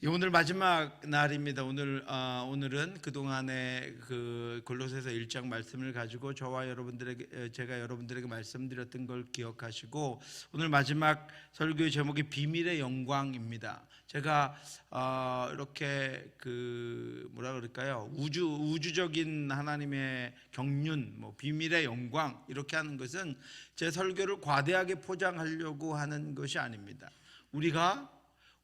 오늘 마지막 날입니다. 오늘은 그동안의 그 골로새서 1장 말씀을 가지고 제가 여러분들에게 말씀드렸던 걸 기억하시고, 오늘 마지막 설교의 제목이 비밀의 영광입니다. 제가 이렇게 뭐라 그럴까요? 우주적인 하나님의 경륜, 비밀의 영광 이렇게 하는 것은 제 설교를 과대하게 포장하려고 하는 것이 아닙니다.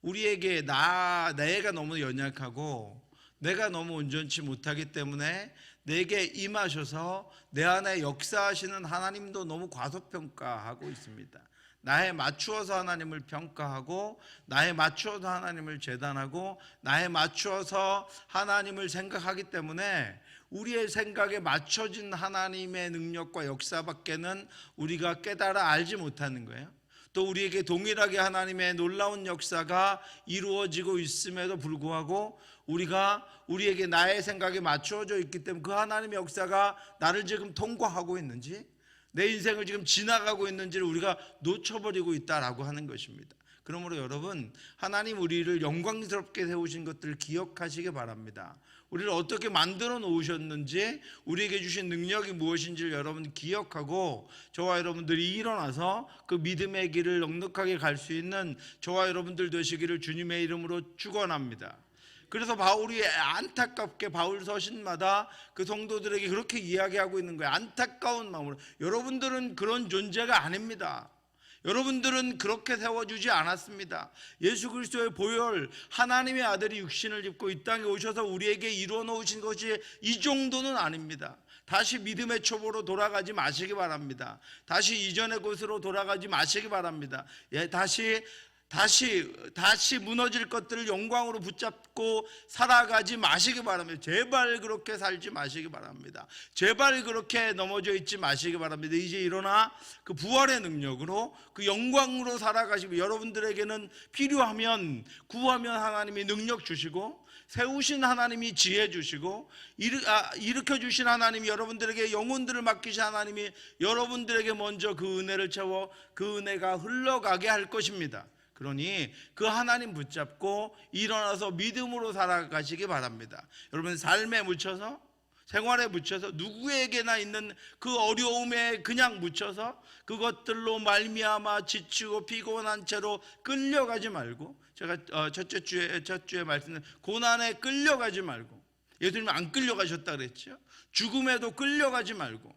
우리에게 내가 너무 연약하고 내가 너무 온전치 못하기 때문에 내게 임하셔서 내 안에 역사하시는 하나님도 너무 과소평가하고 있습니다. 나에 맞추어서 하나님을 평가하고, 나에 맞추어서 하나님을 재단하고, 나에 맞추어서 하나님을 생각하기 때문에 우리의 생각에 맞춰진 하나님의 능력과 역사밖에는 우리가 깨달아 알지 못하는 거예요. 또 우리에게 동일하게 하나님의 놀라운 역사가 이루어지고 있음에도 불구하고 우리에게 나의 생각에 맞추어져 있기 때문에 그 하나님의 역사가 나를 지금 통과하고 있는지, 내 인생을 지금 지나가고 있는지를 우리가 놓쳐버리고 있다라고 하는 것입니다. 그러므로 여러분, 하나님 우리를 영광스럽게 세우신 것들을 기억하시기 바랍니다. 우리를 어떻게 만들어 놓으셨는지, 우리에게 주신 능력이 무엇인지를 여러분 기억하고, 저와 여러분들이 일어나서 그 믿음의 길을 넉넉하게 갈 수 있는 저와 여러분들 되시기를 주님의 이름으로 축원합니다. 그래서 바울이 안타깝게 바울 서신마다 그 성도들에게 그렇게 이야기하고 있는 거예요. 안타까운 마음으로. 여러분들은 그런 존재가 아닙니다. 여러분들은 그렇게 세워주지 않았습니다. 예수 그리스도의 보혈, 하나님의 아들이 육신을 입고 이 땅에 오셔서 우리에게 이루어 놓으신 것이 이 정도는 아닙니다. 다시 믿음의 초보로 돌아가지 마시기 바랍니다. 다시 이전의 곳으로 돌아가지 마시기 바랍니다. 다시 무너질 것들을 영광으로 붙잡고 살아가지 마시기 바랍니다. 제발 그렇게 살지 마시기 바랍니다. 제발 그렇게 넘어져 있지 마시기 바랍니다. 이제 일어나 그 부활의 능력으로 그 영광으로 살아가시고, 여러분들에게는 필요하면 구하면 하나님이 능력 주시고, 세우신 하나님이 지혜 주시고, 일으켜 주신 하나님이, 여러분들에게 영혼들을 맡기신 하나님이 여러분들에게 먼저 그 은혜를 채워 그 은혜가 흘러가게 할 것입니다. 그러니 그 하나님 붙잡고 일어나서 믿음으로 살아가시기 바랍니다. 여러분, 삶에 묻혀서, 생활에 묻혀서, 누구에게나 있는 그 어려움에 그냥 묻혀서 그것들로 말미암아 지치고 피곤한 채로 끌려가지 말고, 제가 첫 주에 말씀드린 고난에 끌려가지 말고, 예수님은 안 끌려가셨다 그랬죠. 죽음에도 끌려가지 말고,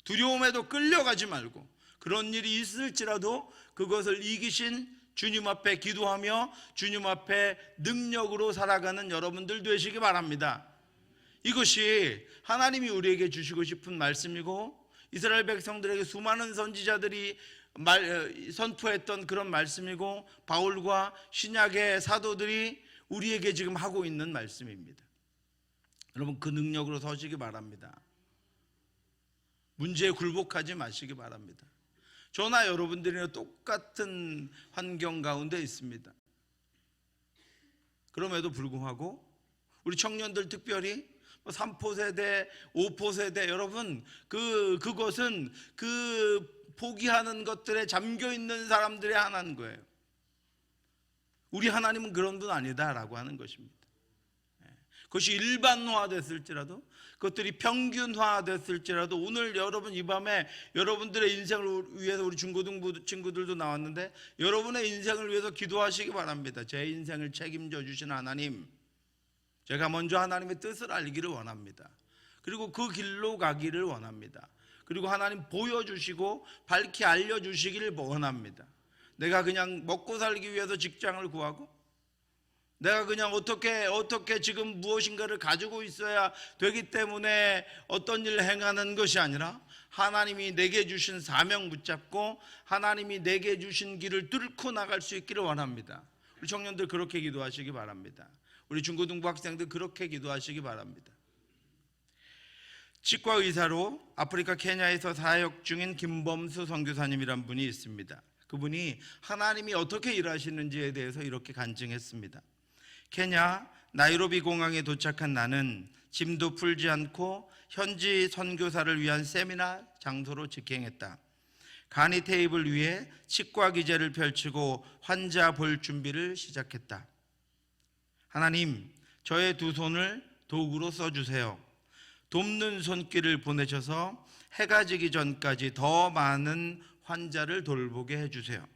두려움에도 끌려가지 말고, 그런 일이 있을지라도 그것을 이기신 주님 앞에 기도하며 주님 앞에 능력으로 살아가는 여러분들 되시기 바랍니다. 이것이 하나님이 우리에게 주시고 싶은 말씀이고, 이스라엘 백성들에게 수많은 선지자들이 선포했던 그런 말씀이고, 바울과 신약의 사도들이 우리에게 지금 하고 있는 말씀입니다. 여러분, 그 능력으로 서시기 바랍니다. 문제에 굴복하지 마시기 바랍니다. 저나 여러분들이랑 똑같은 환경 가운데 있습니다. 그럼에도 불구하고 우리 청년들, 특별히 3포 세대, 5포 세대, 여러분, 그것은 그 포기하는 것들에 잠겨 있는 사람들의 하나인 거예요. 우리 하나님은 그런 분 아니다라고 하는 것입니다. 그것이 일반화됐을지라도, 그것들이 평균화됐을지라도, 오늘 여러분 이 밤에 여러분들의 인생을 위해서, 우리 중고등부 친구들도 나왔는데, 여러분의 인생을 위해서 기도하시기 바랍니다. 제 인생을 책임져 주신 하나님, 제가 먼저 하나님의 뜻을 알기를 원합니다. 그리고 그 길로 가기를 원합니다. 그리고 하나님 보여주시고 밝히 알려주시기를 원합니다. 내가 그냥 먹고 살기 위해서 직장을 구하고, 내가 그냥 어떻게 지금 무엇인가를 가지고 있어야 되기 때문에 어떤 일을 행하는 것이 아니라, 하나님이 내게 주신 사명 붙잡고 하나님이 내게 주신 길을 뚫고 나갈 수 있기를 원합니다. 우리 청년들 그렇게 기도하시기 바랍니다. 우리 중고등부 학생들 그렇게 기도하시기 바랍니다. 치과 의사로 아프리카 케냐에서 사역 중인 김범수 선교사님이란 분이 있습니다. 그분이 하나님이 어떻게 일하시는지에 대해서 이렇게 간증했습니다. 케냐 나이로비 공항에 도착한 나는 짐도 풀지 않고 현지 선교사를 위한 세미나 장소로 직행했다. 간이 테이블 위에 치과 기제를 펼치고 환자 볼 준비를 시작했다. 하나님, 저의 두 손을 도구로 써주세요. 돕는 손길을 보내셔서 해가 지기 전까지 더 많은 환자를 돌보게 해주세요.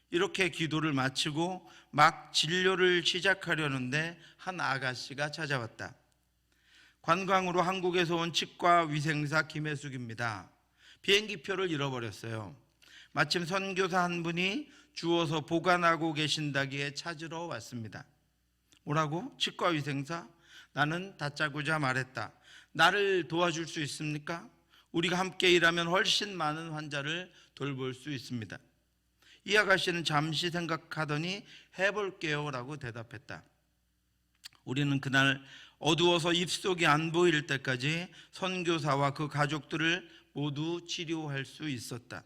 이렇게 기도를 마치고 막 진료를 시작하려는데 한 아가씨가 찾아왔다. 관광으로 한국에서 온 치과위생사 김혜숙입니다. 비행기표를 잃어버렸어요. 마침 선교사 한 분이 주워서 보관하고 계신다기에 찾으러 왔습니다. 뭐라고? 치과위생사? 나는 다짜고짜 말했다. 나를 도와줄 수 있습니까? 우리가 함께 일하면 훨씬 많은 환자를 돌볼 수 있습니다. 이 아가씨는 잠시 생각하더니 해볼게요 라고 대답했다. 우리는 그날 어두워서 입속이 안 보일 때까지 선교사와 그 가족들을 모두 치료할 수 있었다.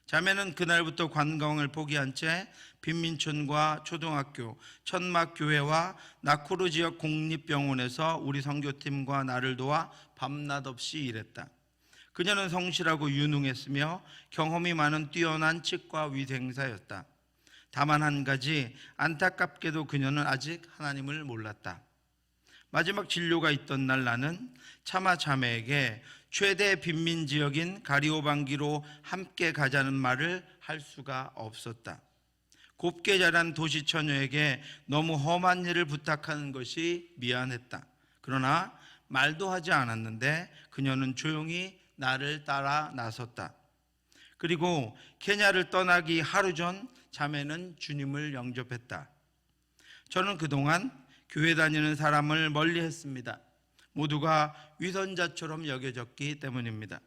자매는 그날부터 관광을 포기한 채 빈민촌과 초등학교, 천막교회와 나쿠르 지역 공립병원에서 우리 선교팀과 나를 도와 밤낮 없이 일했다. 그녀는 성실하고 유능했으며 경험이 많은 뛰어난 치과 위생사였다. 다만 한 가지, 안타깝게도 그녀는 아직 하나님을 몰랐다. 마지막 진료가 있던 날 나는 차마 자매에게 최대 빈민 지역인 가리오방기로 함께 가자는 말을 할 수가 없었다. 곱게 자란 도시 처녀에게 너무 험한 일을 부탁하는 것이 미안했다. 그러나 말도 하지 않았는데 그녀는 조용히 나를 따라 나섰다. 그리고 케냐를 떠나기 하루 전 자매는 주님을 영접했다. 저는 그동안 교회 다니는 사람을 멀리했습니다. 모두가 위선자처럼 여겨졌기 때문입니다.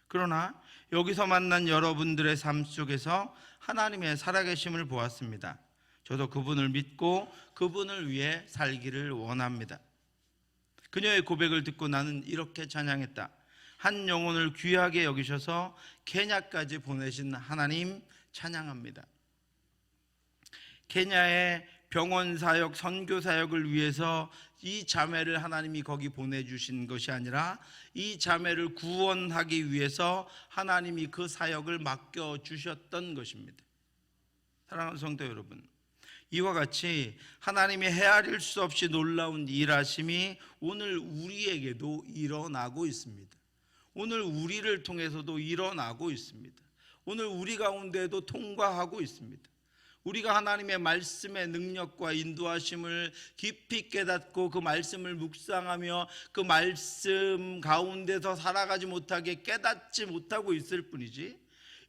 그러나 여기서 만난 여러분들의 삶 속에서 하나님의 살아계심을 보았습니다. 저도 그분을 믿고 그분을 위해 살기를 원합니다. 그녀의 고백을 듣고 나는 이렇게 찬양했다. 한 영혼을 귀하게 여기셔서 케냐까지 보내신 하나님 찬양합니다. 케냐의 병원 사역, 선교 사역을 위해서 이 자매를 하나님이 거기 보내주신 것이 아니라 이 자매를 구원하기 위해서 하나님이 그 사역을 맡겨주셨던 것입니다. 사랑하는 성도 여러분, 이와 같이 하나님의 헤아릴 수 없이 놀라운 일하심이 오늘 우리에게도 일어나고 있습니다. 오늘 우리를 통해서도 일어나고 있습니다. 오늘 우리 가운데도 통과하고 있습니다. 우리가 하나님의 말씀의 능력과 인도하심을 깊이 깨닫고 그 말씀을 묵상하며 그 말씀 가운데서 살아가지 못하게 깨닫지 못하고 있을 뿐이지,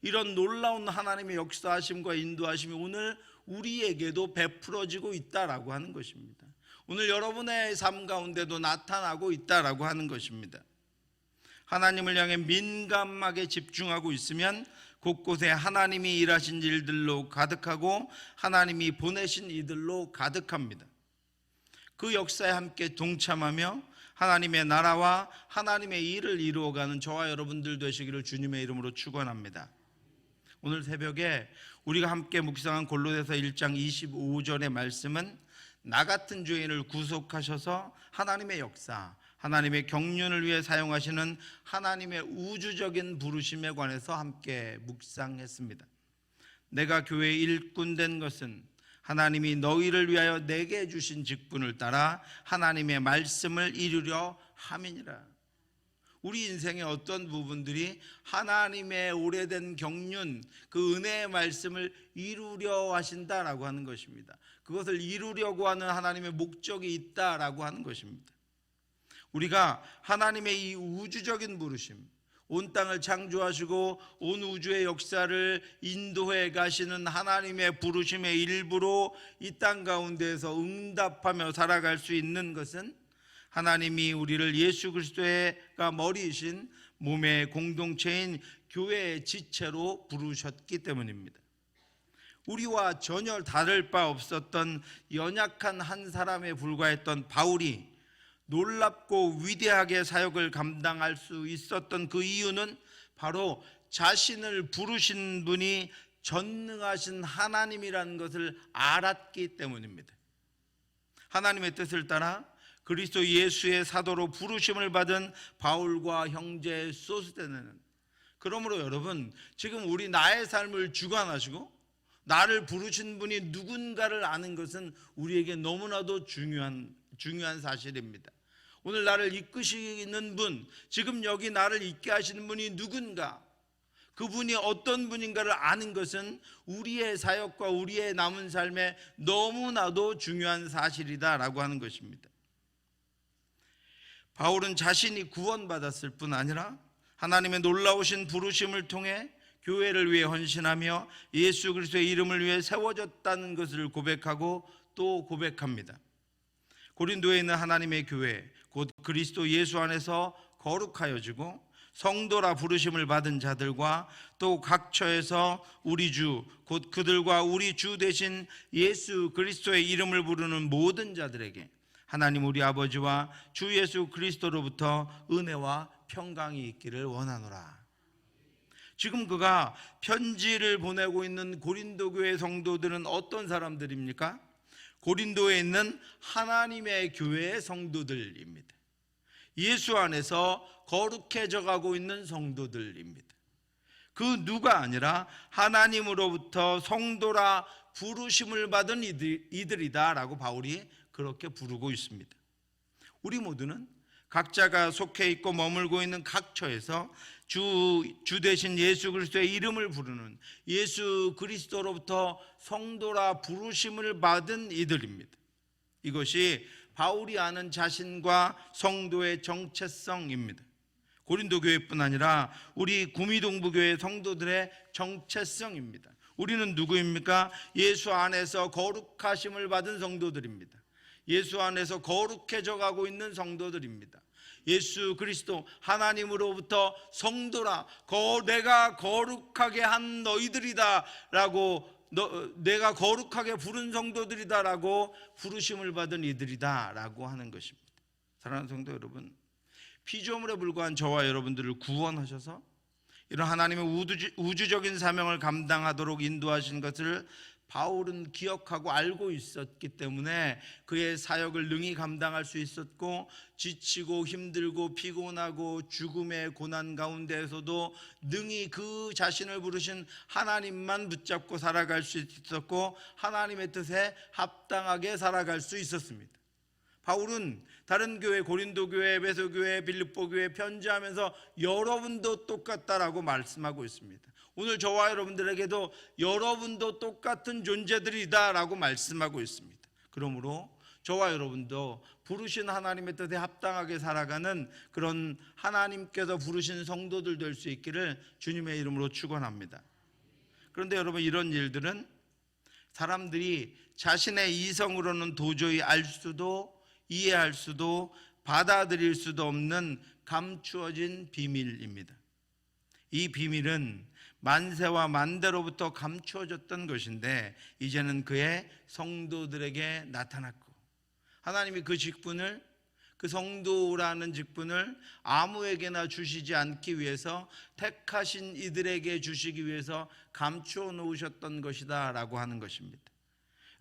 이런 놀라운 하나님의 역사하심과 인도하심이 오늘 우리에게도 베풀어지고 있다라고 하는 것입니다. 오늘 여러분의 삶 가운데도 나타나고 있다라고 하는 것입니다. 하나님을 향해 민감하게 집중하고 있으면 곳곳에 하나님이 일하신 일들로 가득하고 하나님이 보내신 이들로 가득합니다. 그 역사에 함께 동참하며 하나님의 나라와 하나님의 일을 이루어가는 저와 여러분들 되시기를 주님의 이름으로 축원합니다. 오늘 새벽에 우리가 함께 묵상한 골로새서 1장 25절의 말씀은 나 같은 죄인을 구속하셔서 하나님의 역사, 하나님의 경륜을 위해 사용하시는 하나님의 우주적인 부르심에 관해서 함께 묵상했습니다. 내가 교회의 일꾼 된 것은 하나님이 너희를 위하여 내게 주신 직분을 따라 하나님의 말씀을 이루려 함이니라. 우리 인생의 어떤 부분들이 하나님의 오래된 경륜, 그 은혜의 말씀을 이루려 하신다라고 하는 것입니다. 그것을 이루려고 하는 하나님의 목적이 있다라고 하는 것입니다. 우리가 하나님의 이 우주적인 부르심, 온 땅을 창조하시고 온 우주의 역사를 인도해 가시는 하나님의 부르심의 일부로 이 땅 가운데에서 응답하며 살아갈 수 있는 것은 하나님이 우리를 예수 그리스도가 머리이신 몸의 공동체인 교회의 지체로 부르셨기 때문입니다. 우리와 전혀 다를 바 없었던 연약한 한 사람에 불과했던 바울이 놀랍고 위대하게 사역을 감당할 수 있었던 그 이유는 바로 자신을 부르신 분이 전능하신 하나님이라는 것을 알았기 때문입니다. 하나님의 뜻을 따라 그리스도 예수의 사도로 부르심을 받은 바울과 형제 소스데네는, 그러므로 여러분, 지금 우리 나의 삶을 주관하시고 나를 부르신 분이 누군가를 아는 것은 우리에게 너무나도 중요한 사실입니다. 오늘 나를 이끄시는 분, 지금 여기 나를 있게 하시는 분이 누군가, 그분이 어떤 분인가를 아는 것은 우리의 사역과 우리의 남은 삶에 너무나도 중요한 사실이다라고 하는 것입니다. 바울은 자신이 구원받았을 뿐 아니라 하나님의 놀라우신 부르심을 통해 교회를 위해 헌신하며 예수 그리스도의 이름을 위해 세워졌다는 것을 고백하고 또 고백합니다. 고린도에 있는 하나님의 교회, 곧 그리스도 예수 안에서 거룩하여지고 성도라 부르심을 받은 자들과 또 각 처에서 우리 주, 곧 그들과 우리 주 대신 예수 그리스도의 이름을 부르는 모든 자들에게 하나님 우리 아버지와 주 예수 그리스도로부터 은혜와 평강이 있기를 원하노라. 지금 그가 편지를 보내고 있는 고린도 교회 성도들은 어떤 사람들입니까? 고린도에 있는 하나님의 교회의 성도들입니다. 예수 안에서 거룩해져 가고 있는 성도들입니다. 그 누가 아니라 하나님으로부터 성도라 부르심을 받은 이들이다라고 바울이 그렇게 부르고 있습니다. 우리 모두는 각자가 속해 있고 머물고 있는 각 처에서 주 대신 예수 그리스도의 이름을 부르는 예수 그리스도로부터 성도라 부르심을 받은 이들입니다. 이것이 바울이 아는 자신과 성도의 정체성입니다. 고린도 교회뿐 아니라 우리 구미동부교회 성도들의 정체성입니다. 우리는 누구입니까? 예수 안에서 거룩하심을 받은 성도들입니다. 예수 안에서 거룩해져 가고 있는 성도들입니다. 예수 그리스도 하나님으로부터 성도라, 내가 거룩하게 한 너희들이다 라고, 내가 거룩하게 부른 성도들이다 라고 부르심을 받은 이들이다 라고 하는 것입니다. 사랑하는 성도 여러분, 피조물에 불과한 저와 여러분들을 구원하셔서 이런 하나님의 우주적인 사명을 감당하도록 인도하신 것을 바울은 기억하고 알고 있었기 때문에 그의 사역을 능히 감당할 수 있었고, 지치고 힘들고 피곤하고 죽음의 고난 가운데에서도 능히 그 자신을 부르신 하나님만 붙잡고 살아갈 수 있었고, 하나님의 뜻에 합당하게 살아갈 수 있었습니다. 바울은 다른 교회, 고린도 교회, 에베소 교회, 빌립보 교회 편지하면서 여러분도 똑같다라고 말씀하고 있습니다. 오늘 저와 여러분들에게도 여러분도 똑같은 존재들이다라고 말씀하고 있습니다. 그러므로 저와 여러분도 부르신 하나님의 뜻에 합당하게 살아가는 그런 하나님께서 부르신 성도들 될 수 있기를 주님의 이름으로 축원합니다. 그런데 여러분, 이런 일들은 사람들이 자신의 이성으로는 도저히 알 수도 이해할 수도 받아들일 수도 없는 감추어진 비밀입니다. 이 비밀은 만세와 만대로부터 감추어졌던 것인데 이제는 그의 성도들에게 나타났고, 하나님이 그 직분을, 그 성도라는 직분을 아무에게나 주시지 않기 위해서 택하신 이들에게 주시기 위해서 감추어 놓으셨던 것이다 라고 하는 것입니다.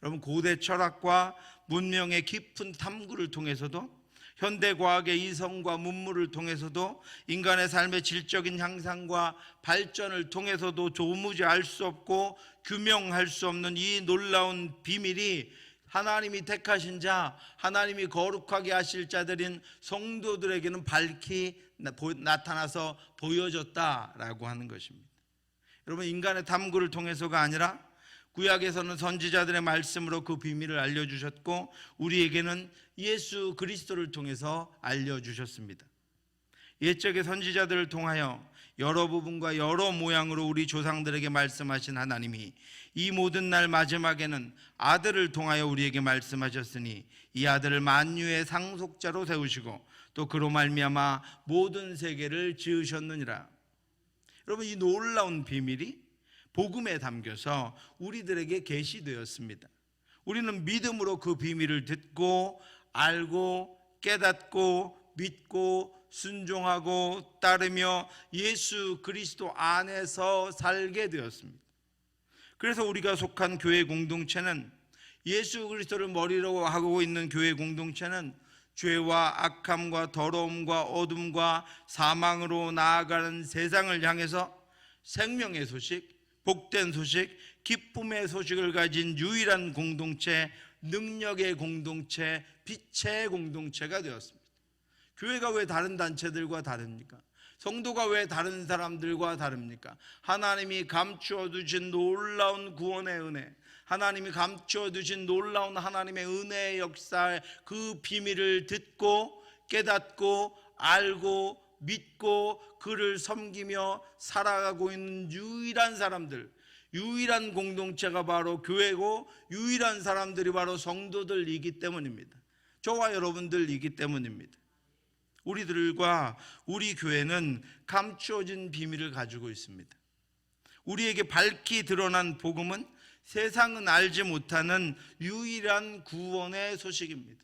여러분, 고대 철학과 문명의 깊은 탐구를 통해서도, 현대과학의 이성과 문물을 통해서도, 인간의 삶의 질적인 향상과 발전을 통해서도 도무지 알 수 없고 규명할 수 없는 이 놀라운 비밀이 하나님이 택하신 자, 하나님이 거룩하게 하실 자들인 성도들에게는 밝히 나타나서 보여졌다라고 하는 것입니다. 여러분, 인간의 탐구를 통해서가 아니라 구약에서는 선지자들의 말씀으로 그 비밀을 알려주셨고, 우리에게는 예수 그리스도를 통해서 알려주셨습니다. 옛적의 선지자들을 통하여 여러 부분과 여러 모양으로 우리 조상들에게 말씀하신 하나님이 이 모든 날 마지막에는 아들을 통하여 우리에게 말씀하셨으니, 이 아들을 만유의 상속자로 세우시고 또 그로 말미암아 모든 세계를 지으셨느니라. 여러분, 이 놀라운 비밀이 복음에 담겨서 우리들에게 계시되었습니다. 우리는 믿음으로 그 비밀을 듣고 알고 깨닫고 믿고 순종하고 따르며 예수 그리스도 안에서 살게 되었습니다. 그래서 우리가 속한 교회 공동체는, 예수 그리스도를 머리로 하고 있는 교회 공동체는 죄와 악함과 더러움과 어둠과 사망으로 나아가는 세상을 향해서 생명의 소식, 복된 소식, 기쁨의 소식을 가진 유일한 공동체, 능력의 공동체, 빛의 공동체가 되었습니다. 교회가 왜 다른 단체들과 다릅니까? 성도가 왜 다른 사람들과 다릅니까? 하나님이 감추어 두신 놀라운 구원의 은혜, 하나님이 감추어 두신 놀라운 하나님의 은혜의 역사의 그 비밀을 듣고 깨닫고 알고 믿고 그를 섬기며 살아가고 있는 유일한 사람들, 유일한 공동체가 바로 교회고 유일한 사람들이 바로 성도들이기 때문입니다. 저와 여러분들이기 때문입니다. 우리들과 우리 교회는 감추어진 비밀을 가지고 있습니다. 우리에게 밝히 드러난 복음은 세상은 알지 못하는 유일한 구원의 소식입니다.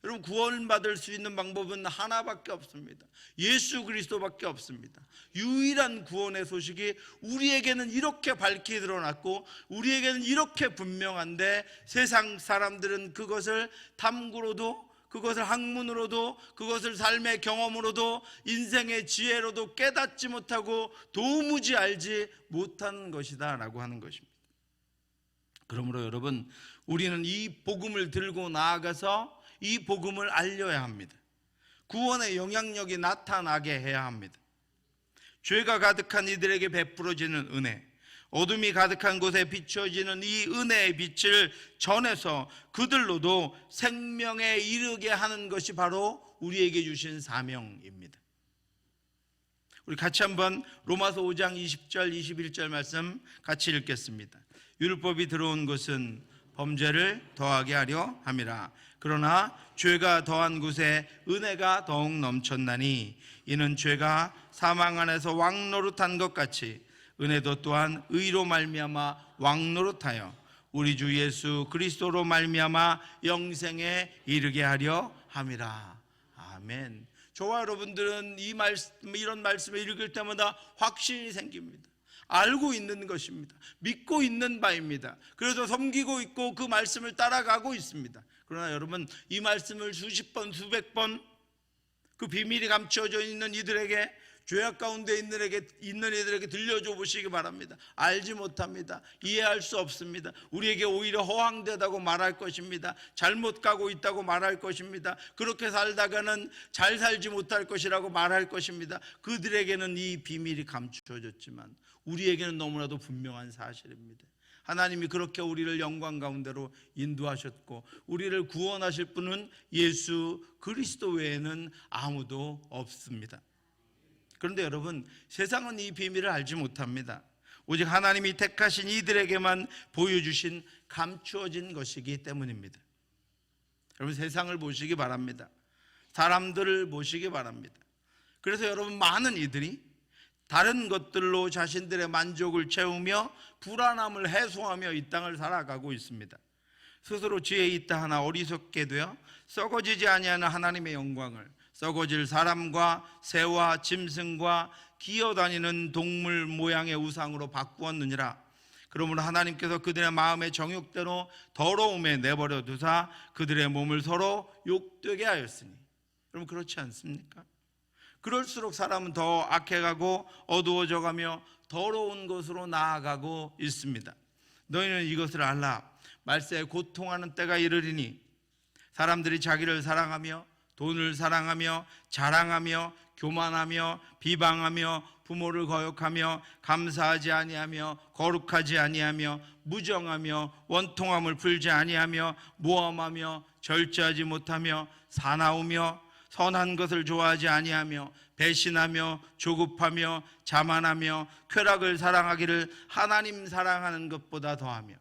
여러분, 구원받을 수 있는 방법은 하나밖에 없습니다. 예수 그리스도밖에 없습니다. 유일한 구원의 소식이 우리에게는 이렇게 밝히 드러났고 우리에게는 이렇게 분명한데 세상 사람들은 그것을 탐구로도, 그것을 학문으로도, 그것을 삶의 경험으로도, 인생의 지혜로도 깨닫지 못하고 도무지 알지 못하는 것이다 라고 하는 것입니다. 그러므로 여러분, 우리는 이 복음을 들고 나아가서 이 복음을 알려야 합니다. 구원의 영향력이 나타나게 해야 합니다. 죄가 가득한 이들에게 베풀어지는 은혜, 어둠이 가득한 곳에 비춰지는 이 은혜의 빛을 전해서 그들로도 생명에 이르게 하는 것이 바로 우리에게 주신 사명입니다. 우리 같이 한번 로마서 5장 20절 21절 말씀 같이 읽겠습니다. 율법이 들어온 것은 범죄를 더하게 하려 함이라. 그러나 죄가 더한 곳에 은혜가 더욱 넘쳤나니 이는 죄가 사망 안에서 왕노릇한 것 같이 은혜도 또한 의로 말미암아 왕노릇하여 우리 주 예수 그리스도로 말미암아 영생에 이르게 하려 함이라. 아멘. 저와 여러분들은 이런 말씀을 읽을 때마다 확신이 생깁니다. 알고 있는 것입니다. 믿고 있는 바입니다. 그래서 섬기고 있고 그 말씀을 따라가고 있습니다. 그러나 여러분, 이 말씀을 수십 번 수백 번 그 비밀이 감춰져 있는 이들에게, 죄악 가운데 있는 이들에게 들려줘 보시기 바랍니다. 알지 못합니다. 이해할 수 없습니다. 우리에게 오히려 허황되다고 말할 것입니다. 잘못 가고 있다고 말할 것입니다. 그렇게 살다가는 잘 살지 못할 것이라고 말할 것입니다. 그들에게는 이 비밀이 감추어졌지만 우리에게는 너무나도 분명한 사실입니다. 하나님이 그렇게 우리를 영광 가운데로 인도하셨고 우리를 구원하실 분은 예수 그리스도 외에는 아무도 없습니다. 그런데 여러분, 세상은 이 비밀을 알지 못합니다. 오직 하나님이 택하신 이들에게만 보여주신 감추어진 것이기 때문입니다. 여러분, 세상을 보시기 바랍니다. 사람들을 보시기 바랍니다. 그래서 여러분, 많은 이들이 다른 것들로 자신들의 만족을 채우며 불안함을 해소하며 이 땅을 살아가고 있습니다. 스스로 지혜 있다 하나 어리석게 되어 썩어지지 아니하는 하나님의 영광을 썩어질 사람과 새와 짐승과 기어다니는 동물 모양의 우상으로 바꾸었느니라. 그러므로 하나님께서 그들의 마음의 정욕대로 더러움에 내버려 두사 그들의 몸을 서로 욕되게 하였으니. 여러분, 그렇지 않습니까? 그럴수록 사람은 더 악해가고 어두워져가며 더러운 것으로 나아가고 있습니다. 너희는 이것을 알라. 말세에 고통하는 때가 이르리니 사람들이 자기를 사랑하며 돈을 사랑하며 자랑하며 교만하며 비방하며 부모를 거역하며 감사하지 아니하며 거룩하지 아니하며 무정하며 원통함을 풀지 아니하며 모함하며 절제하지 못하며 사나우며 선한 것을 좋아하지 아니하며 배신하며 조급하며 자만하며 쾌락을 사랑하기를 하나님 사랑하는 것보다 더하며.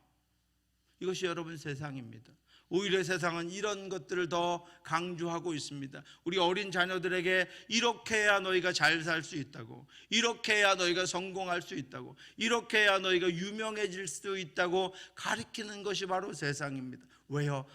이것이 여러분 세상입니다. 오히려 세상은 이런 것들을 더 강조하고 있습니다. 우리 어린 자녀들에게 이렇게 해야 너희가 잘 살 수 있다고, 이렇게 해야 너희가 성공할 수 있다고, 이렇게 해야 너희가 유명해질 수 있다고 가르치는 것이 바로 세상입니다. 왜요?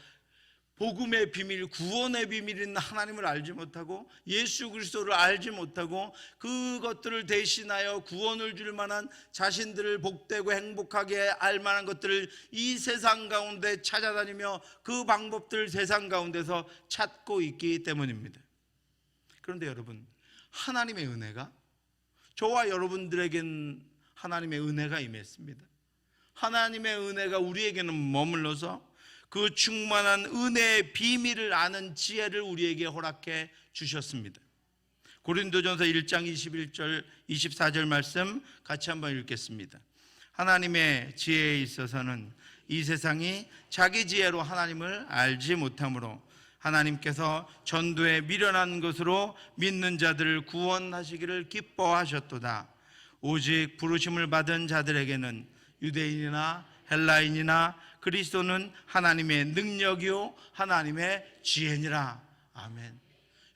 복음의 비밀, 구원의 비밀인 하나님을 알지 못하고 예수 그리스도를 알지 못하고 그것들을 대신하여 구원을 줄 만한, 자신들을 복되고 행복하게 알 만한 것들을 이 세상 가운데 찾아다니며 그 방법들을 세상 가운데서 찾고 있기 때문입니다. 그런데 여러분, 하나님의 은혜가 저와 여러분들에겐 하나님의 은혜가 임했습니다. 하나님의 은혜가 우리에게는 머물러서 그 충만한 은혜의 비밀을 아는 지혜를 우리에게 허락해 주셨습니다. 고린도전서 1장 21절 24절 말씀 같이 한번 읽겠습니다. 하나님의 지혜에 있어서는 이 세상이 자기 지혜로 하나님을 알지 못하므로 하나님께서 전도에 미련한 것으로 믿는 자들을 구원하시기를 기뻐하셨도다. 오직 부르심을 받은 자들에게는 유대인이나 헬라인이나 그리스도는 하나님의 능력이요 하나님의 지혜니라. 아멘.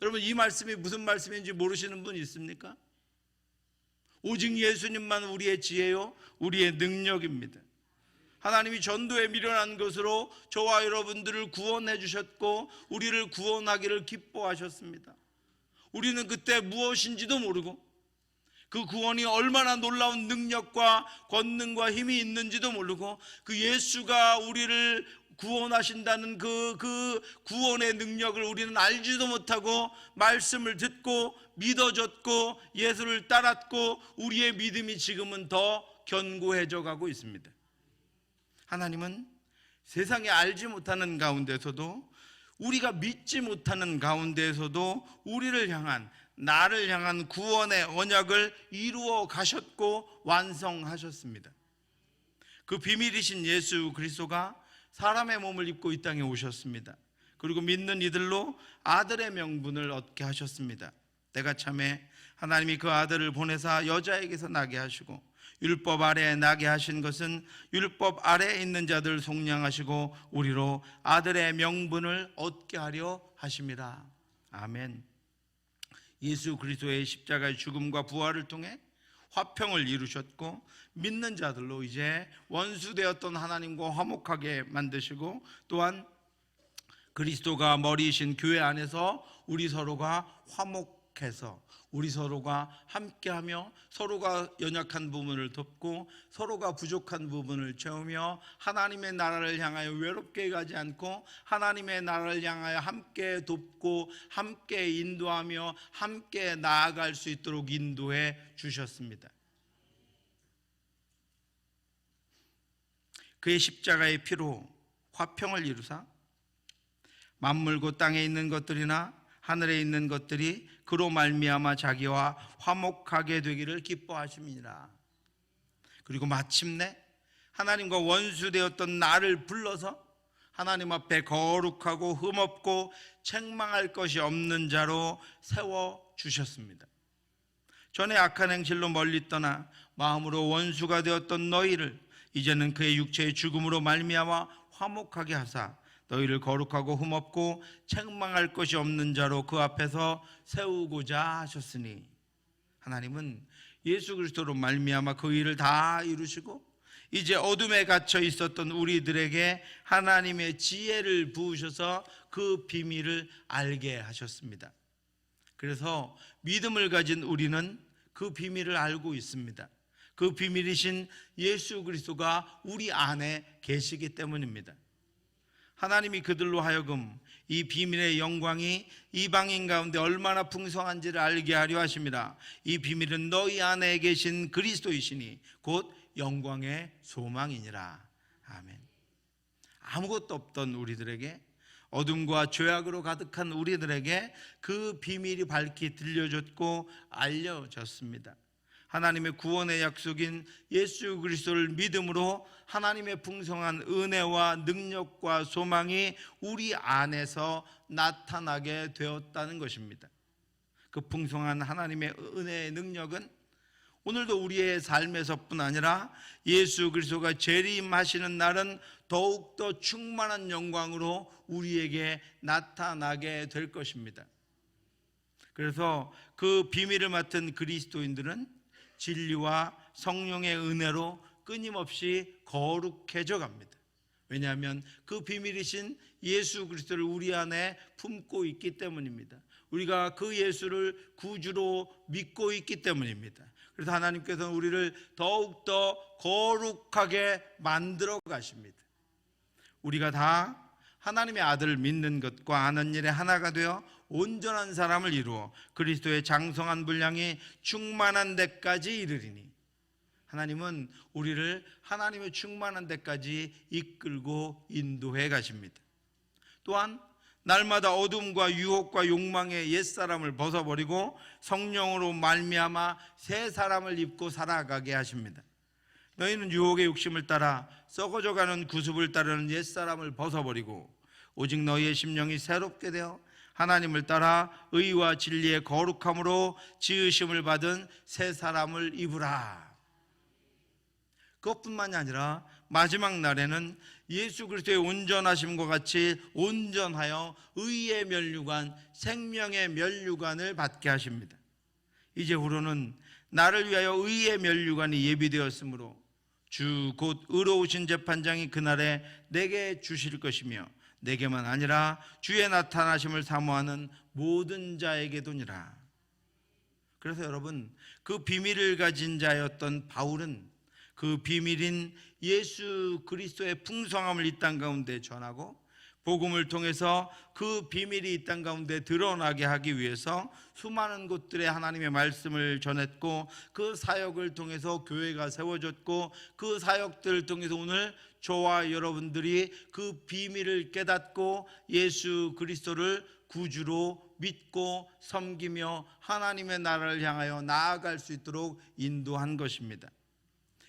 여러분, 이 말씀이 무슨 말씀인지 모르시는 분 있습니까? 오직 예수님만 우리의 지혜요 우리의 능력입니다. 하나님이 전도에 미련한 것으로 저와 여러분들을 구원해 주셨고 우리를 구원하기를 기뻐하셨습니다. 우리는 그때 무엇인지도 모르고 그 구원이 얼마나 놀라운 능력과 권능과 힘이 있는지도 모르고 그 예수가 우리를 구원하신다는 그 구원의 능력을 우리는 알지도 못하고 말씀을 듣고 믿어졌고 예수를 따랐고 우리의 믿음이 지금은 더 견고해져 가고 있습니다. 하나님은 세상에 알지 못하는 가운데서도 우리가 믿지 못하는 가운데서도 우리를 향한 나를 향한 구원의 언약을 이루어 가셨고 완성하셨습니다. 그 비밀이신 예수 그리스도가 사람의 몸을 입고 이 땅에 오셨습니다. 그리고 믿는 이들로 아들의 명분을 얻게 하셨습니다. 때가 참에 하나님이 그 아들을 보내사 여자에게서 나게 하시고 율법 아래에 나게 하신 것은 율법 아래에 있는 자들 속량하시고 우리로 아들의 명분을 얻게 하려 하심이라. 아멘. 예수 그리스도의 십자가의 죽음과 부활을 통해 화평을 이루셨고 믿는 자들로 이제 원수되었던 하나님과 화목하게 만드시고 또한 그리스도가 머리이신 교회 안에서 우리 서로가 화목해서 우리 서로가 함께하며 서로가 연약한 부분을 돕고 서로가 부족한 부분을 채우며 하나님의 나라를 향하여 외롭게 가지 않고 하나님의 나라를 향하여 함께 돕고 함께 인도하며 함께 나아갈 수 있도록 인도해 주셨습니다. 그의 십자가의 피로 화평을 이루사 만물고 땅에 있는 것들이나 하늘에 있는 것들이 그로 말미암아 자기와 화목하게 되기를 기뻐하심이니라. 그리고 마침내 하나님과 원수되었던 나를 불러서 하나님 앞에 거룩하고 흠없고 책망할 것이 없는 자로 세워주셨습니다. 전에 악한 행실로 멀리 떠나 마음으로 원수가 되었던 너희를 이제는 그의 육체의 죽음으로 말미암아 화목하게 하사 너희를 거룩하고 흠없고 책망할 것이 없는 자로 그 앞에서 세우고자 하셨으니 하나님은 예수 그리스도로 말미암아 그 일을 다 이루시고 이제 어둠에 갇혀 있었던 우리들에게 하나님의 지혜를 부으셔서 그 비밀을 알게 하셨습니다. 그래서 믿음을 가진 우리는 그 비밀을 알고 있습니다. 그 비밀이신 예수 그리스도가 우리 안에 계시기 때문입니다. 하나님이 그들로 하여금 이 비밀의 영광이 이방인 가운데 얼마나 풍성한지를 알게 하려 하심이라. 이 비밀은 너희 안에 계신 그리스도이시니 곧 영광의 소망이니라. 아멘. 아무것도 없던 우리들에게, 어둠과 죄악으로 가득한 우리들에게 그 비밀이 밝히 들려졌고 알려졌습니다. 하나님의 구원의 약속인 예수 그리스도를 믿음으로 하나님의 풍성한 은혜와 능력과 소망이 우리 안에서 나타나게 되었다는 것입니다. 그 풍성한 하나님의 은혜의 능력은 오늘도 우리의 삶에서뿐 아니라 예수 그리스도가 재림하시는 날은 더욱더 충만한 영광으로 우리에게 나타나게 될 것입니다. 그래서 그 비밀을 맡은 그리스도인들은 진리와 성령의 은혜로 끊임없이 거룩해져 갑니다. 왜냐하면 그 비밀이신 예수 그리스도를 우리 안에 품고 있기 때문입니다. 우리가 그 예수를 구주로 믿고 있기 때문입니다. 그래서 하나님께서는 우리를 더욱더 거룩하게 만들어 가십니다. 우리가 다 하나님의 아들을 믿는 것과 아는 일에 하나가 되어 온전한 사람을 이루어 그리스도의 장성한 분량이 충만한 데까지 이르리니, 하나님은 우리를 하나님의 충만한 데까지 이끌고 인도해 가십니다. 또한 날마다 어둠과 유혹과 욕망의 옛사람을 벗어버리고 성령으로 말미암아 새 사람을 입고 살아가게 하십니다. 너희는 유혹의 욕심을 따라 썩어져가는 구습을 따르는 옛사람을 벗어버리고 오직 너희의 심령이 새롭게 되어 하나님을 따라 의와 진리의 거룩함으로 지으심을 받은 새 사람을 입으라. 그것뿐만이 아니라 마지막 날에는 예수 그리스도의 온전하심과 같이 온전하여 의의 면류관, 생명의 면류관을 받게 하십니다. 이제후로는 나를 위하여 의의 면류관이 예비되었으므로 주 곧 의로우신 재판장이 그날에 내게 주실 것이며 내게만 아니라 주의 나타나심을 사모하는 모든 자에게도니라. 그래서 여러분, 그 비밀을 가진 자였던 바울은 그 비밀인 예수 그리스도의 풍성함을 이 땅 가운데 전하고 복음을 통해서 그 비밀이 이 땅 가운데 드러나게 하기 위해서 수많은 곳들에 하나님의 말씀을 전했고 그 사역을 통해서 교회가 세워졌고 그 사역들을 통해서 오늘 저와 여러분들이 그 비밀을 깨닫고 예수 그리스도를 구주로 믿고 섬기며 하나님의 나라를 향하여 나아갈 수 있도록 인도한 것입니다.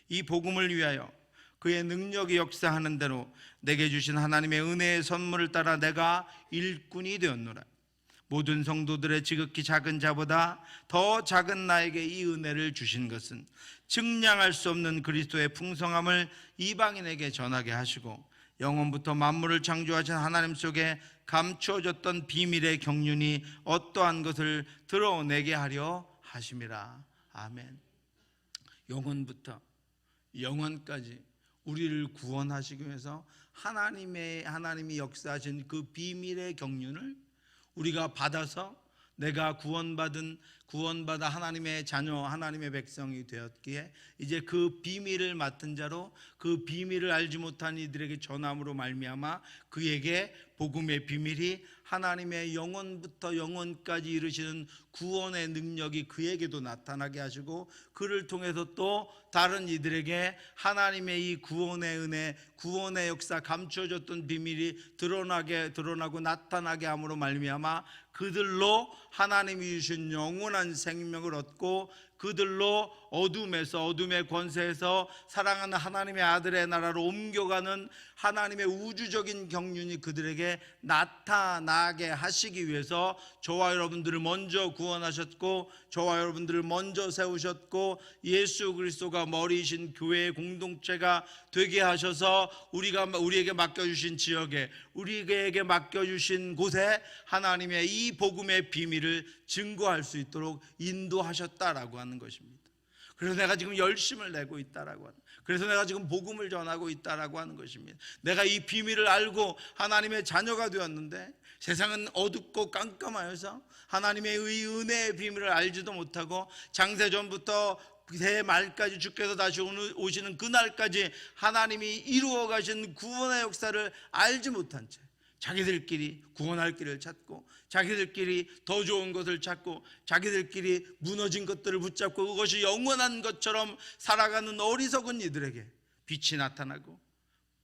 이 복음을 위하여 그의 능력이 역사하는 대로 내게 주신 하나님의 은혜의 선물을 따라 내가 일꾼이 되었노라. 모든 성도들의 지극히 작은 자보다 더 작은 나에게 이 은혜를 주신 것은 측량할 수 없는 그리스도의 풍성함을 이방인에게 전하게 하시고 영원부터 만물을 창조하신 하나님 속에 감추어졌던 비밀의 경륜이 어떠한 것을 드러내게 하려 하심이라. 아멘. 영원부터 영원까지 우리를 구원하시기 위해서 하나님이 역사하신 그 비밀의 경륜을 우리가 받아서 내가 구원받아 하나님의 자녀, 하나님의 백성이 되었기에 이제 그 비밀을 맡은 자로 그 비밀을 알지 못한 이들에게 전함으로 말미암아 그에게 복음의 비밀이 하나님의 영원부터 영원까지 이르시는 구원의 능력이 그에게도 나타나게 하시고 그를 통해서 또 다른 이들에게 하나님의 이 구원의 은혜, 구원의 역사, 감추어졌던 비밀이 드러나고 나타나게 함으로 말미암아 그들로 하나님이 주신 영원한 생명을 얻고 그들로 어둠의 권세에서 사랑하는 하나님의 아들의 나라로 옮겨가는 하나님의 우주적인 경륜이 그들에게 나타나게 하시기 위해서 저와 여러분들을 먼저 구원하셨고 저와 여러분들을 먼저 세우셨고 예수 그리스도가 머리이신 교회의 공동체가 되게 하셔서 우리에게 맡겨주신 지역에 우리에게 맡겨주신 곳에 하나님의 이 복음의 비밀을 증거할 수 있도록 인도하셨다라고 하는 것입니다. 그래서 내가 지금 열심을 내고 있다라고 하는, 그래서 내가 지금 복음을 전하고 있다라고 하는 것입니다. 내가 이 비밀을 알고 하나님의 자녀가 되었는데 세상은 어둡고 깜깜하여서 하나님의 은혜의 비밀을 알지도 못하고 장세전부터 새 말까지 주께서 다시 오시는 그날까지 하나님이 이루어 가신 구원의 역사를 알지 못한 채 자기들끼리 구원할 길을 찾고 자기들끼리 더 좋은 것을 찾고 자기들끼리 무너진 것들을 붙잡고 그것이 영원한 것처럼 살아가는 어리석은 이들에게 빛이 나타나고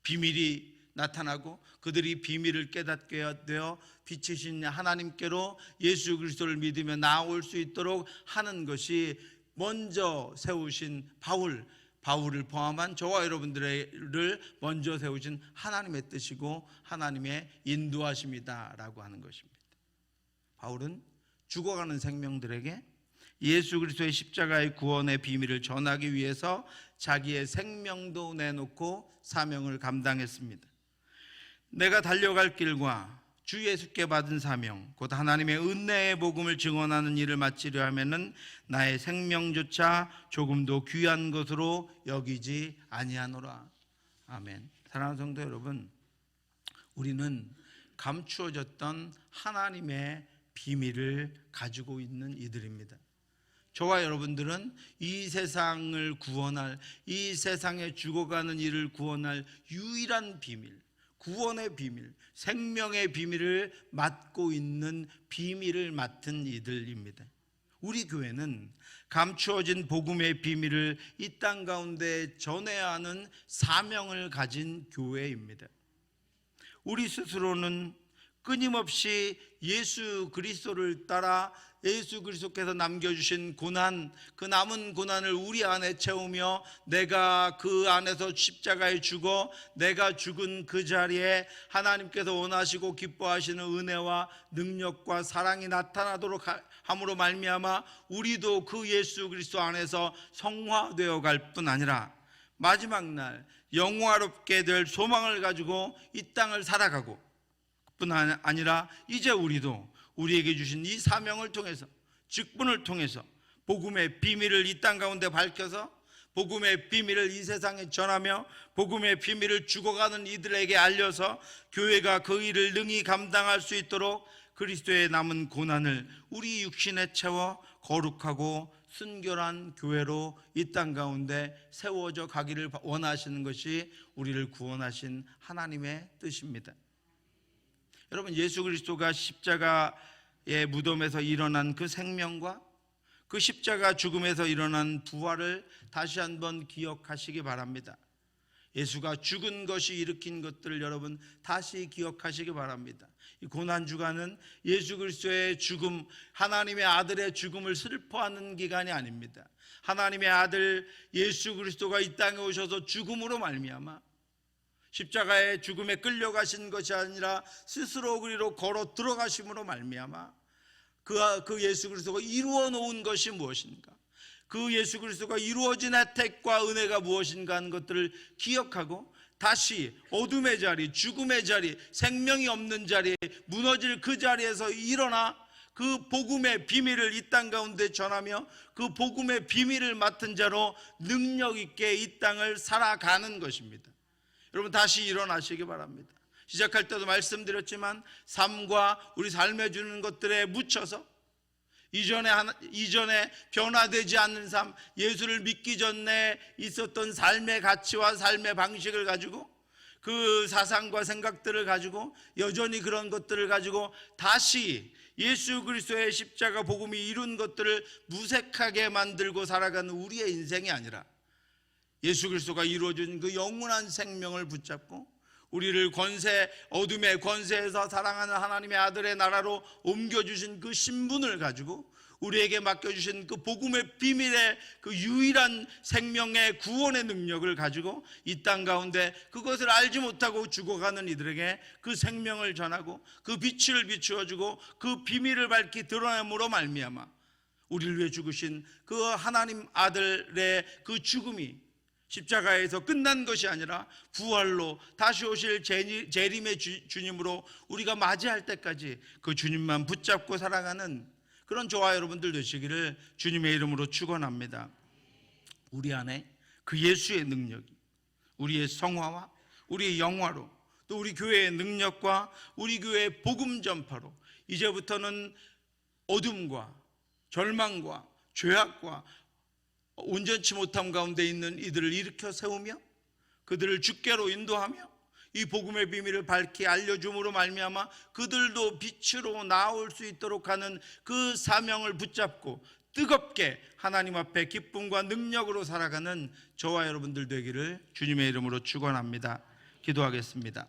비밀이 나타나고 그들이 비밀을 깨닫게 되어 빛이신 하나님께로 예수 그리스도를 믿으며 나아올 수 있도록 하는 것이 먼저 세우신 바울을 포함한 저와 여러분들을 먼저 세우신 하나님의 뜻이고 하나님의 인도하심이다라고 하는 것입니다. 바울은 죽어가는 생명들에게 예수 그리스도의 십자가의 구원의 비밀을 전하기 위해서 자기의 생명도 내놓고 사명을 감당했습니다. 내가 달려갈 길과 주 예수께 받은 사명 곧 하나님의 은혜의 복음을 증언하는 일을 마치려 하면은 나의 생명조차 조금도 귀한 것으로 여기지 아니하노라. 아멘. 사랑하는 성도 여러분, 우리는 감추어졌던 하나님의 비밀을 가지고 있는 이들입니다. 저와 여러분들은 이 세상을 구원할, 이 세상에 죽어가는 이를 구원할 유일한 비밀, 구원의 비밀, 생명의 비밀을 맡고 있는 비밀을 맡은 이들입니다. 우리 교회는 감추어진 복음의 비밀을 이 땅 가운데 전해야 하는 사명을 가진 교회입니다. 우리 스스로는 끊임없이 예수 그리스도를 따라 예수 그리스도께서 남겨주신 고난, 그 남은 고난을 우리 안에 채우며 내가 그 안에서 십자가에 죽어 내가 죽은 그 자리에 하나님께서 원하시고 기뻐하시는 은혜와 능력과 사랑이 나타나도록 함으로 말미암아 우리도 그 예수 그리스도 안에서 성화되어 갈 뿐 아니라 마지막 날 영화롭게 될 소망을 가지고 이 땅을 살아가고 뿐 아니라 이제 우리도 우리에게 주신 이 사명을 통해서, 직분을 통해서 복음의 비밀을 이 땅 가운데 밝혀서 복음의 비밀을 이 세상에 전하며 복음의 비밀을 죽어가는 이들에게 알려서 교회가 그 일을 능히 감당할 수 있도록 그리스도의 남은 고난을 우리 육신에 채워 거룩하고 순결한 교회로 이 땅 가운데 세워져 가기를 원하시는 것이 우리를 구원하신 하나님의 뜻입니다. 여러분, 예수 그리스도가 십자가의 무덤에서 일어난 그 생명과 그 십자가 죽음에서 일어난 부활을 다시 한번 기억하시기 바랍니다. 예수가 죽은 것이 일으킨 것들을 여러분 다시 기억하시기 바랍니다. 이 고난주간은 예수 그리스도의 죽음, 하나님의 아들의 죽음을 슬퍼하는 기간이 아닙니다. 하나님의 아들 예수 그리스도가 이 땅에 오셔서 죽음으로 말미암아 십자가의 죽음에 끌려가신 것이 아니라 스스로 그리로 걸어 들어가심으로 말미암아 그 예수 그리스도가 이루어 놓은 것이 무엇인가, 그 예수 그리스도가 이루어진 혜택과 은혜가 무엇인가 하는 것들을 기억하고 다시 어둠의 자리, 죽음의 자리, 생명이 없는 자리에 무너질 그 자리에서 일어나 그 복음의 비밀을 이 땅 가운데 전하며 그 복음의 비밀을 맡은 자로 능력 있게 이 땅을 살아가는 것입니다. 여러분, 다시 일어나시기 바랍니다. 시작할 때도 말씀드렸지만 삶과 우리 삶에 주는 것들에 묻혀서 이전에 변화되지 않는 삶, 예수를 믿기 전에 있었던 삶의 가치와 삶의 방식을 가지고 그 사상과 생각들을 가지고 여전히 그런 것들을 가지고 다시 예수 그리스도의 십자가 복음이 이룬 것들을 무색하게 만들고 살아가는 우리의 인생이 아니라 예수 그리스도가 이루어준 그 영원한 생명을 붙잡고 우리를 어둠의 권세에서 사랑하는 하나님의 아들의 나라로 옮겨주신 그 신분을 가지고 우리에게 맡겨주신 그 복음의 비밀의 그 유일한 생명의 구원의 능력을 가지고 이 땅 가운데 그것을 알지 못하고 죽어가는 이들에게 그 생명을 전하고 그 빛을 비추어주고 그 비밀을 밝히 드러냄으로 말미암아 우리를 위해 죽으신 그 하나님 아들의 그 죽음이 십자가에서 끝난 것이 아니라 부활로 다시 오실 재림의 주님으로 우리가 맞이할 때까지 그 주님만 붙잡고 살아가는 그런 저와 여러분들 되시기를 주님의 이름으로 축원합니다. 우리 안에 그 예수의 능력이 우리의 성화와 우리의 영화로 또 우리 교회의 능력과 우리 교회의 복음 전파로 이제부터는 어둠과 절망과 죄악과 온전치 못함 가운데 있는 이들을 일으켜 세우며 그들을 주께로 인도하며 이 복음의 비밀을 밝히 알려줌으로 말미암아 그들도 빛으로 나올 수 있도록 하는 그 사명을 붙잡고 뜨겁게 하나님 앞에 기쁨과 능력으로 살아가는 저와 여러분들 되기를 주님의 이름으로 축원합니다. 기도하겠습니다.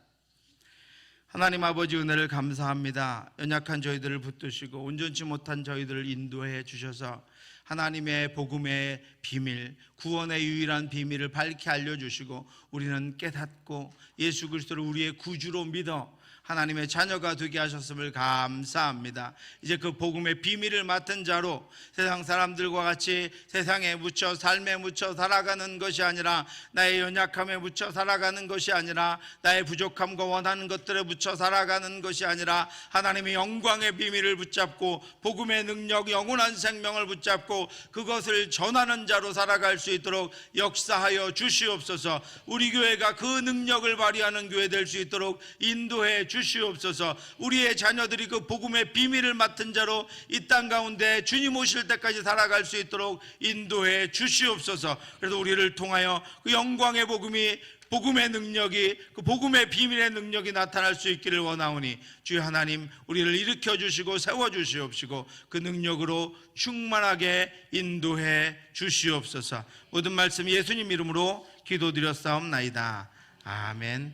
하나님 아버지, 은혜를 감사합니다. 연약한 저희들을 붙드시고 온전치 못한 저희들을 인도해 주셔서 하나님의 복음의 비밀, 구원의 유일한 비밀을 밝히 알려주시고 우리는 깨닫고 예수 그리스도를 우리의 구주로 믿어 하나님의 자녀가 되게 하셨음을 감사합니다. 이제 그 복음의 비밀을 맡은 자로 세상 사람들과 같이 세상에 묻혀 삶에 묻혀 살아가는 것이 아니라 나의 연약함에 묻혀 살아가는 것이 아니라 나의 부족함과 원하는 것들에 묻혀 살아가는 것이 아니라 하나님의 영광의 비밀을 붙잡고 복음의 능력, 영원한 생명을 붙잡고 그것을 전하는 자로 살아갈 수 있도록 역사하여 주시옵소서. 우리 교회가 그 능력을 발휘하는 교회 될 수 있도록 인도해 주시옵소서. 우리의 자녀들이 그 복음의 비밀을 맡은 자로 이 땅 가운데 주님 오실 때까지 살아갈 수 있도록 인도해 주시옵소서. 그래서 우리를 통하여 그 영광의 복음이 복음의 능력이, 그 복음의 비밀의 능력이 나타날 수 있기를 원하오니 주여 하나님, 우리를 일으켜 주시고 세워 주시옵시고 그 능력으로 충만하게 인도해 주시옵소서. 모든 말씀 예수님 이름으로 기도드렸사옵나이다. 아멘.